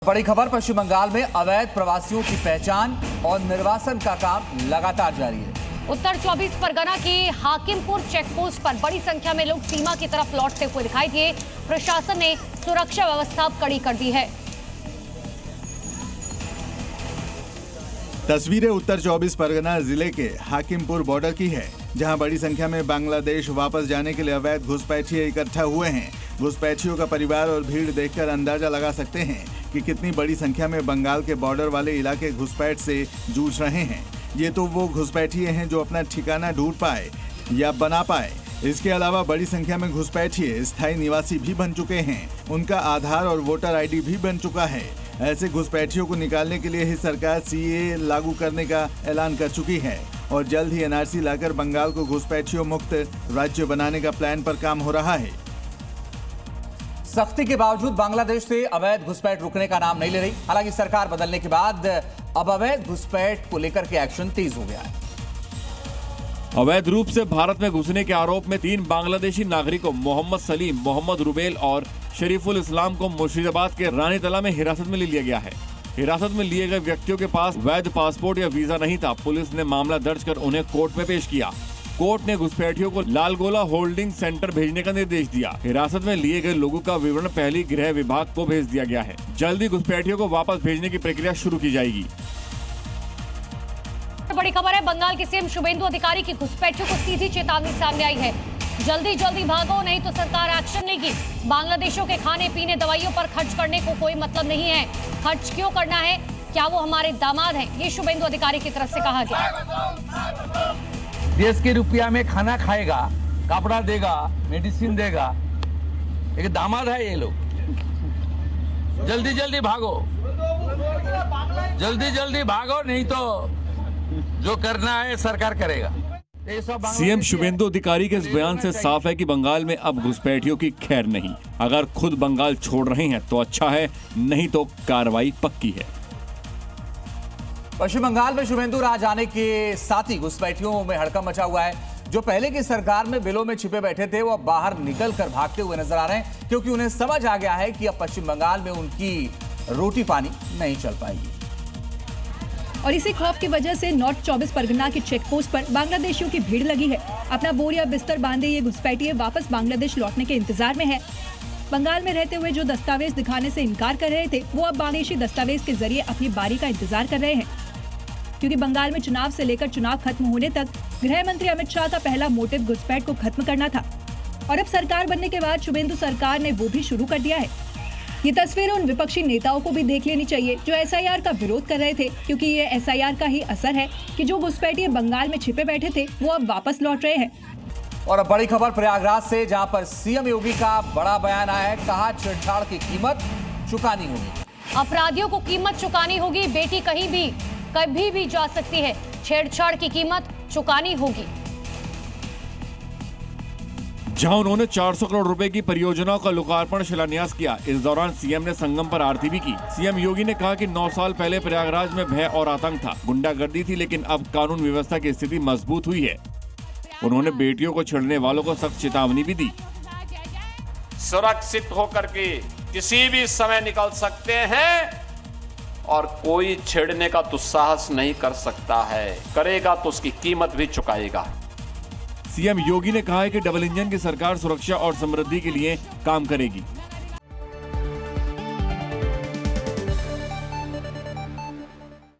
बड़ी खबर, पश्चिम बंगाल में अवैध प्रवासियों की पहचान और निर्वासन का काम लगातार जारी है। उत्तर 24 परगना के हाकिमपुर चेकपोस्ट पर बड़ी संख्या में लोग सीमा की तरफ लौटते हुए दिखाई दिए। प्रशासन ने सुरक्षा व्यवस्था कड़ी कर दी है। तस्वीरें उत्तर 24 परगना जिले के हाकिमपुर बॉर्डर की है, जहां बड़ी संख्या में बांग्लादेश वापस जाने के लिए अवैध घुसपैठिए इकट्ठा हुए हैं। घुसपैठियों का परिवार और भीड़ देखकर अंदाजा लगा सकते हैं कि कितनी बड़ी संख्या में बंगाल के बॉर्डर वाले इलाके घुसपैठ से जूझ रहे हैं। ये तो वो घुसपैठिए हैं जो अपना ठिकाना ढूंढ पाए या बना पाए। इसके अलावा बड़ी संख्या में घुसपैठिए स्थायी निवासी भी बन चुके हैं। उनका आधार और वोटर आईडी भी बन चुका है। ऐसे घुसपैठियों को निकालने के लिए ही सरकार सीए लागू करने का ऐलान कर चुकी है और जल्द ही एनआरसी लाकर बंगाल को घुसपैठियों मुक्त राज्य बनाने का प्लान पर काम हो रहा है। सख्ती के बावजूद बांग्लादेश से अवैध घुसपैठ रुकने का नाम नहीं ले रही। हालांकि सरकार बदलने के बाद अब अवैध घुसपैठ को लेकर के एक्शन तेज हो गया है। अवैध रूप से भारत में घुसने के आरोप में 3 बांग्लादेशी नागरिकों मोहम्मद सलीम, मोहम्मद रुबेल और शरीफुल इस्लाम को मुर्शिदाबाद के रानी तला में हिरासत में ले लिया गया है। हिरासत में लिए गए व्यक्तियों के पास वैध पासपोर्ट या वीजा नहीं था। पुलिस ने मामला दर्ज कर उन्हें कोर्ट में पेश किया। कोर्ट ने घुसपैठियों को लालगोला होल्डिंग सेंटर भेजने का निर्देश दिया। हिरासत में लिए गए लोगों का विवरण पहली गृह विभाग को भेज दिया गया है। जल्दी घुसपैठियों को वापस भेजने की प्रक्रिया शुरू की जाएगी। बड़ी खबर है, बंगाल के सीएम शुभेंदु अधिकारी की घुसपैठियों को सीधी चेतावनी सामने आई है। जल्दी जल्दी भागो, नहीं तो सरकार एक्शन लेगी। बांग्लादेशियों के खाने पीने दवाइयों पर खर्च करने को कोई मतलब नहीं है। खर्च क्यों करना है? क्या वो हमारे दामाद हैं? ये शुभेंदु अधिकारी की तरफ से कहा गया। देश के रुपया में खाना खाएगा, कपड़ा देगा, मेडिसिन देगा, एक दामाद है ये लोग। जल्दी जल्दी भागो, जल्दी जल्दी भागो, नहीं तो जो करना है सरकार करेगा। सीएम शुभेंदु अधिकारी के इस बयान से साफ है कि बंगाल में अब घुसपैठियों की खैर नहीं। अगर खुद बंगाल छोड़ रहे हैं तो अच्छा है, नहीं तो कार्रवाई पक्की है। पश्चिम बंगाल में शुभेंदु राज आने के साथ ही घुसपैठियों में हड़कंप मचा हुआ है। जो पहले की सरकार में बिलों में छिपे बैठे थे, वो अब बाहर निकल कर भागते हुए नजर आ रहे हैं, क्योंकि उन्हें समझ आ गया है कि अब पश्चिम बंगाल में उनकी रोटी पानी नहीं चल पाएगी। और इसी खौफ की वजह से नॉर्थ 24 परगना के चेक पोस्ट पर बांग्लादेशियों की भीड़ लगी है। अपना बोरिया बिस्तर बांधे ये घुसपैठिए वापस बांग्लादेश लौटने के इंतजार में है। बंगाल में रहते हुए जो दस्तावेज दिखाने से इनकार कर रहे थे, वो अब बांग्लादेशी दस्तावेज के जरिए अपनी बारी का इंतजार कर रहे हैं, क्योंकि बंगाल में चुनाव से लेकर चुनाव खत्म होने तक गृह मंत्री अमित शाह का पहला मोटिव घुसपैठ को खत्म करना था। और अब सरकार बनने के बाद शुभेंदु सरकार ने वो भी शुरू कर दिया है। ये तस्वीरें उन विपक्षी नेताओं को भी देख लेनी चाहिए जो एसआईआर का विरोध कर रहे थे, क्योंकि ये एसआईआर का ही असर है कि जो घुसपैठिए बंगाल में छिपे बैठे थे, वो अब वापस लौट रहे हैं। और अब बड़ी खबर प्रयागराज से, जहां पर सीएम योगी का बड़ा बयान आया है। कहा, छेड़छाड़ की कीमत चुकानी होगी। अपराधियों को कीमत चुकानी होगी। बेटी कहीं भी कभी भी जा सकती है। छेड़छाड़ की कीमत चुकानी होगी। जहां उन्होंने 400 करोड़ रुपए की परियोजनाओं का लोकार्पण शिलान्यास किया। इस दौरान सीएम ने संगम पर आरती भी की। सीएम योगी ने कहा कि 9 साल पहले प्रयागराज में भय और आतंक था, गुंडागर्दी थी, लेकिन अब कानून व्यवस्था की स्थिति मजबूत हुई है। उन्होंने बेटियों को छेड़ने वालों को सख्त चेतावनी भी दी। सुरक्षित होकर के किसी भी समय निकल सकते हैं और कोई छेड़ने का दुस्साहस नहीं कर सकता है। करेगा तो उसकी कीमत भी चुकाएगा। सीएम योगी ने कहा है कि डबल इंजन की सरकार सुरक्षा और समृद्धि के लिए काम करेगी।